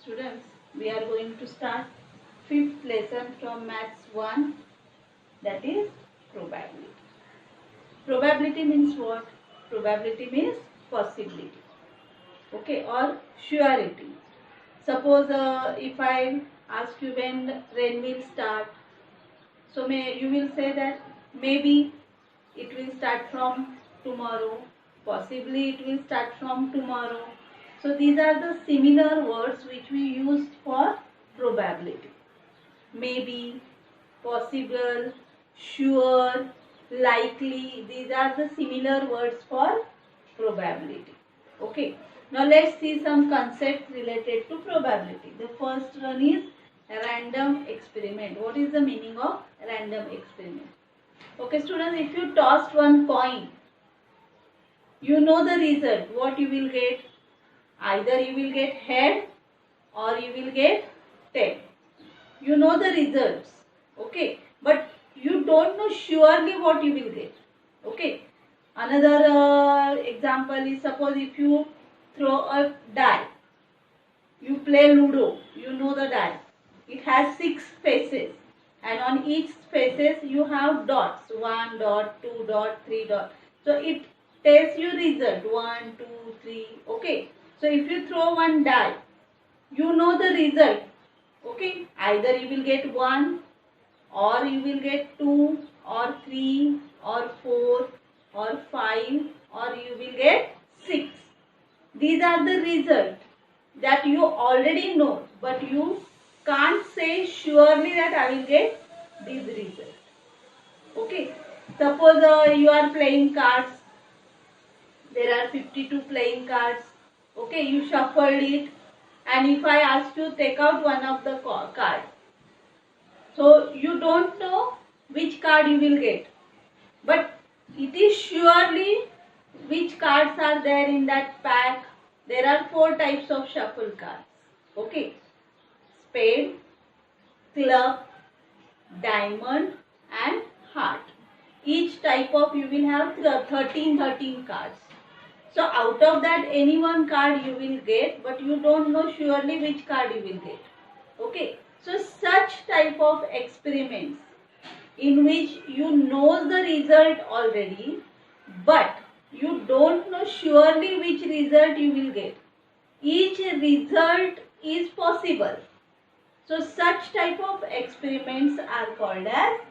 Students, we are going to start 5th lesson from Maths 1, that is probability. Probability means what? Probability means possibility, okay, or surety. Suppose if I ask you when rain will start, so you will say that maybe it will start from tomorrow, possibly it will start from tomorrow. So these are the similar words which we used for probability. Maybe, possible, sure, likely, these are the similar words for probability. Okay. Now let's see some concepts related to probability. The first one is random experiment. What is the meaning of random experiment? Okay students, if you tossed one coin, you know the result, what you will get. Either you will get head or you will get tail. You know the results, okay, but you don't know surely what you will get, okay. Another example is, suppose if you throw a die, you play Ludo, you know the die. It has 6 faces and on each faces you have dots, 1 dot, 2 dot, 3 dot. So it tells you result 1, 2, 3, okay. So if you throw one die, you know the result, okay. Either you will get 1 or you will get 2 or 3 or 4 or 5 or you will get 6. These are the results that you already know, but you can't say surely that I will get these results, okay. Suppose you are playing cards. There are 52 playing cards, okay. You shuffled it, and if I ask you take out one of the cards, so you don't know which card you will get, but it is surely which cards are there in that pack. There are 4 types of shuffle cards, okay. Spade, club, diamond and heart. Each type of you will have 13 cards. So out of that any one card you will get, but you don't know surely which card you will get, okay. So such type of experiments in which you know the result already, but you don't know surely which result you will get. Each result is possible. So such type of experiments are called as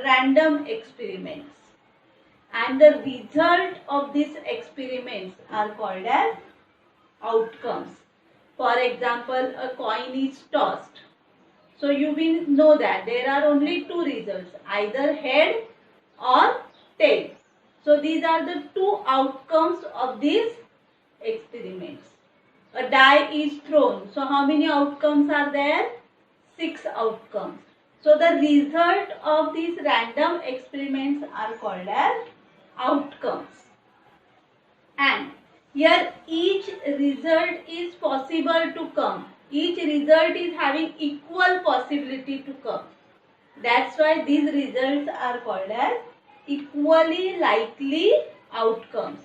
random experiments. And the result of these experiments are called as outcomes. For example, a coin is tossed. So you will know that there are only 2 results, either head or tail. So these are the 2 outcomes of these experiments. A die is thrown. So how many outcomes are there? 6 outcomes. So the result of these random experiments are called as outcomes. And here each result is possible to come. Each result is having equal possibility to come. That's why these results are called as equally likely outcomes.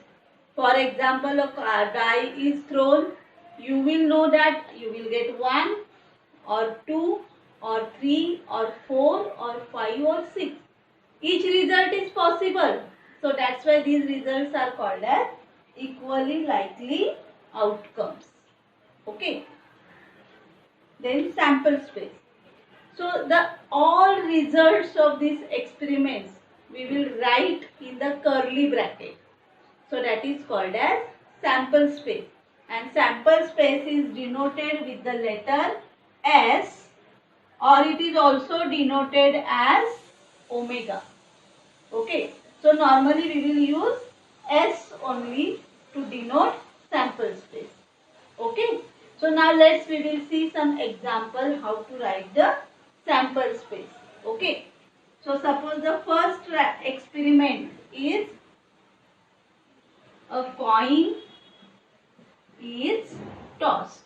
For example, a die is thrown. You will know that you will get 1 or 2 or 3 or 4 or 5 or 6. Each result is possible. So that's why these results are called as equally likely outcomes. Okay. Then sample space. So the all results of these experiments we will write in the curly bracket. So that is called as sample space. And sample space is denoted with the letter S, or it is also denoted as omega. Okay. So normally we will use S only to denote sample space. Okay. So now we will see some example how to write the sample space. Okay. So suppose the first experiment is a coin is tossed.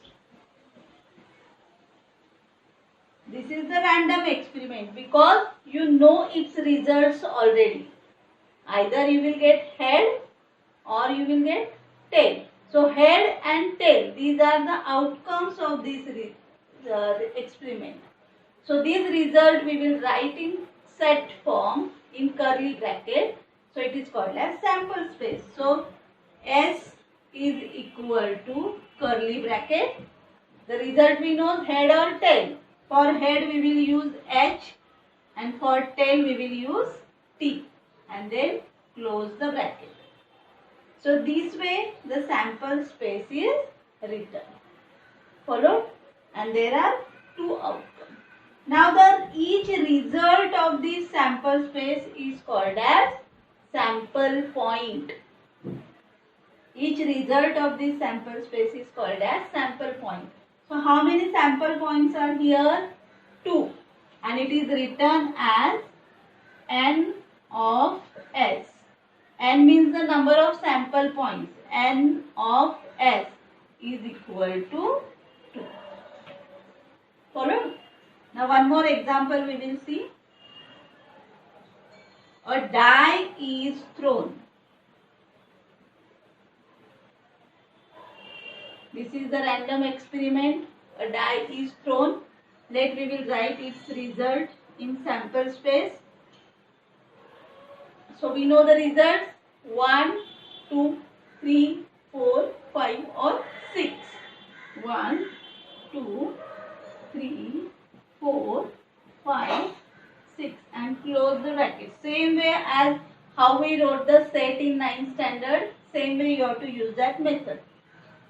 This is the random experiment because you know its results already. Either you will get head or you will get tail. So head and tail, these are the outcomes of this experiment. So this result we will write in set form in curly bracket. So it is called as sample space. So S is equal to curly bracket. The result we know head or tail. For head we will use H and for tail we will use T and then close the bracket. So this way the sample space is written. Followed? And there are two outcomes. Now each result of this sample space is called as sample point. Each result of this sample space is called as sample point. So how many sample points are here? 2. And it is written as N of S. N means the number of sample points. N of S is equal to 2. Followed? Now one more example we will see. A die is thrown. This is the random experiment. A die is thrown. Let we will write its result in sample space. So we know the results 1, 2, 3, 4, 5 or 6. 1, 2, 3, 4, 5, 6 and close the bracket. Same way as how we wrote the set in 9th standard, same way you have to use that method.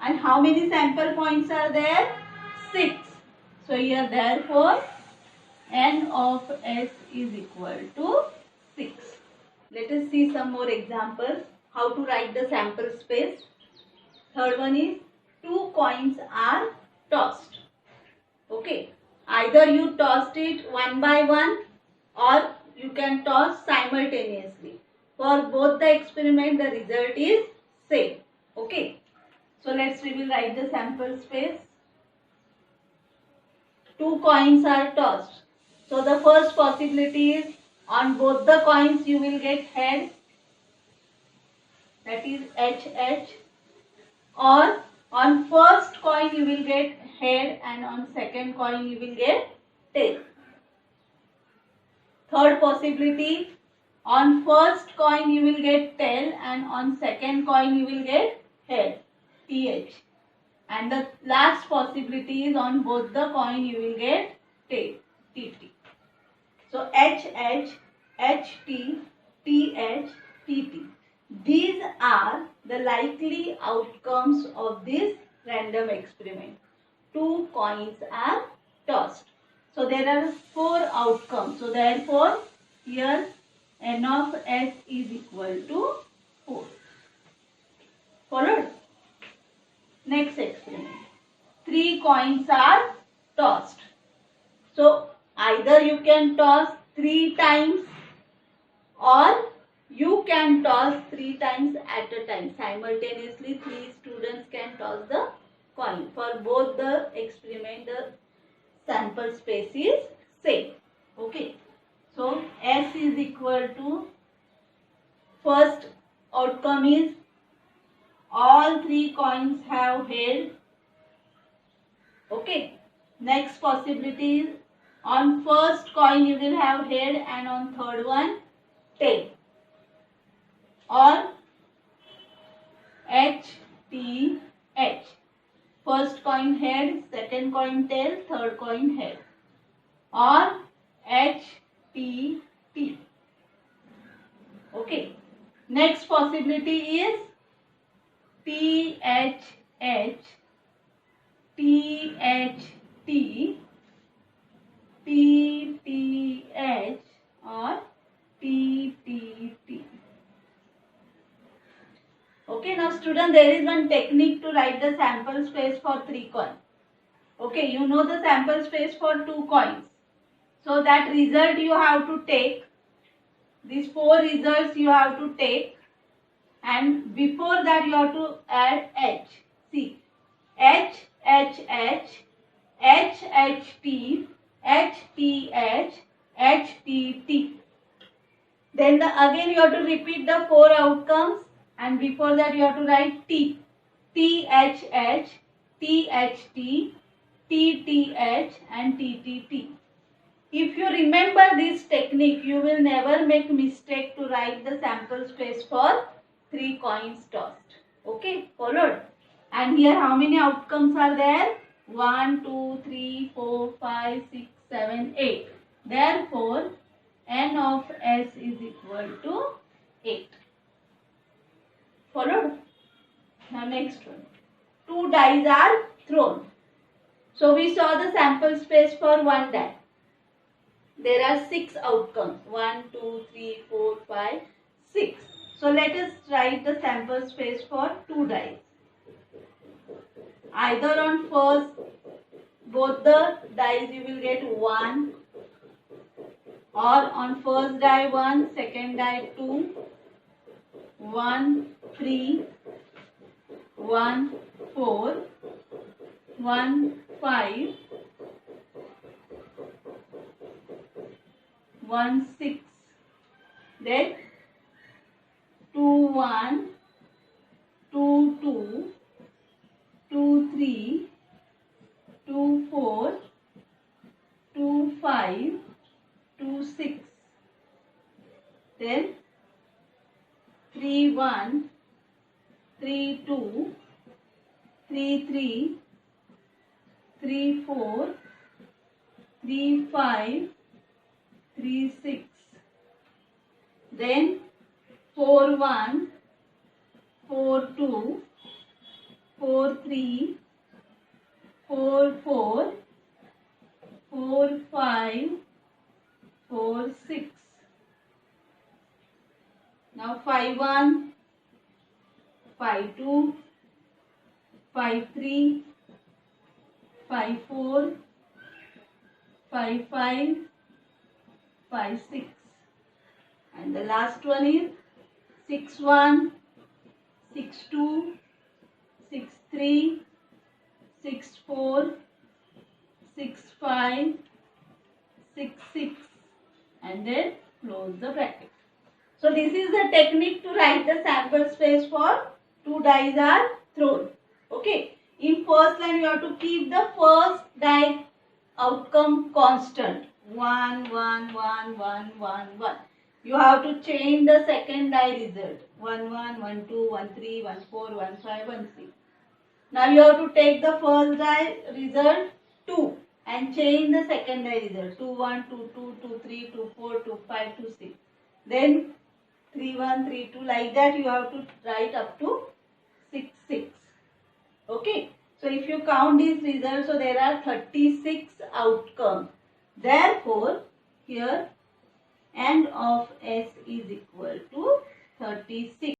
And how many sample points are there? 6. So here therefore N of S is equal to 6. Let us see some more examples how to write the sample space. Third one is 2 coins are tossed. Okay. Either you tossed it one by one or you can toss simultaneously. For both the experiment the result is same. Okay. So we will write the sample space. 2 coins are tossed. So the first possibility is on both the coins you will get head, that is HH, or on first coin you will get head and on second coin you will get tail. Third possibility, on first coin you will get tail and on second coin you will get head, TH. And the last possibility is on both the coin you will get tail, TT. So HH, HT, TH, TT. These are the likely outcomes of this random experiment. 2 coins are tossed. So there are 4 outcomes. So therefore here N of S is equal to 4. Followed? Next experiment. 3 coins are tossed. So either you can toss 3 times or you can toss 3 times at a time. Simultaneously 3 students can toss the coin. For both the experiment the sample space is same. Okay. So S is equal to, first outcome is all 3 coins have head. Okay. Next possibility is on first coin you will have head and on third one tail. Or H, T, H. First coin head, second coin tail, third coin head. Or H, T, T. Okay. Next possibility is T, H, H, T, H, T, T, T, H or T, T, T. Okay, now student, there is one technique to write the sample space for 3 coins. Okay, you know the sample space for 2 coins. So that result you have to take, these 4 results you have to take, and before that you have to add H. See, H, H, H, H, H, T, H, T, H, H, T, T. Then again you have to repeat the 4 outcomes and before that you have to write T. THH, THT, TTH and TTT. If you remember this technique, you will never make mistake to write the sample space for 3 coins tossed. Okay, followed? And here how many outcomes are there? 1, 2, 3, 4, 5, 6, 7, 8. Therefore, N of S is equal to 8. Followed? Now next one. 2 dice are thrown. So we saw the sample space for 1 die. There are 6 outcomes. 1, 2, 3, 4, 5, 6. So let us write the sample space for 2 dice. Either on first, both the dice you will get 1, or on first die 1, second die 2, 1, 3, 1, 4, 1, 5, 1, 6, then 2, 1, 2, 2, 2, 3, 2, 4, 2, 5, 2, 6, then 3, 1, 3, 2, 3, 3, 3, 4, 3, 5, 3, 6, then 4, 1, 4, 2, 4, 3, 4, 4, 4, 5, 4, 6. Now 5, 1, 5, 2, 5, 3, 5, 4, 5, 5, 5, 6. And the last one is 6, 1, 6, 2, 6, 3, 6, 4, 6, 5, 6, 6, and then close the bracket. So this is the technique to write the sample space for 2 dice are thrown. Okay. In first line you have to keep the first die outcome constant. 1, 1, 1, 1, 1, 1. You have to change the second die result. 1, 1, 1, 2, 1, 3, 1, 4, 1, 5, 1, 6. Now you have to take the first die result 2 and change the second die result. 2, 1, 2, 2, 2, 3, 2, 4, 2, 5, 2, 6. Then 3, 1, 3, 2. Like that you have to write up to 6, 6. Okay. So if you count these results, so there are 36 outcomes. Therefore, here N of S is equal to 36.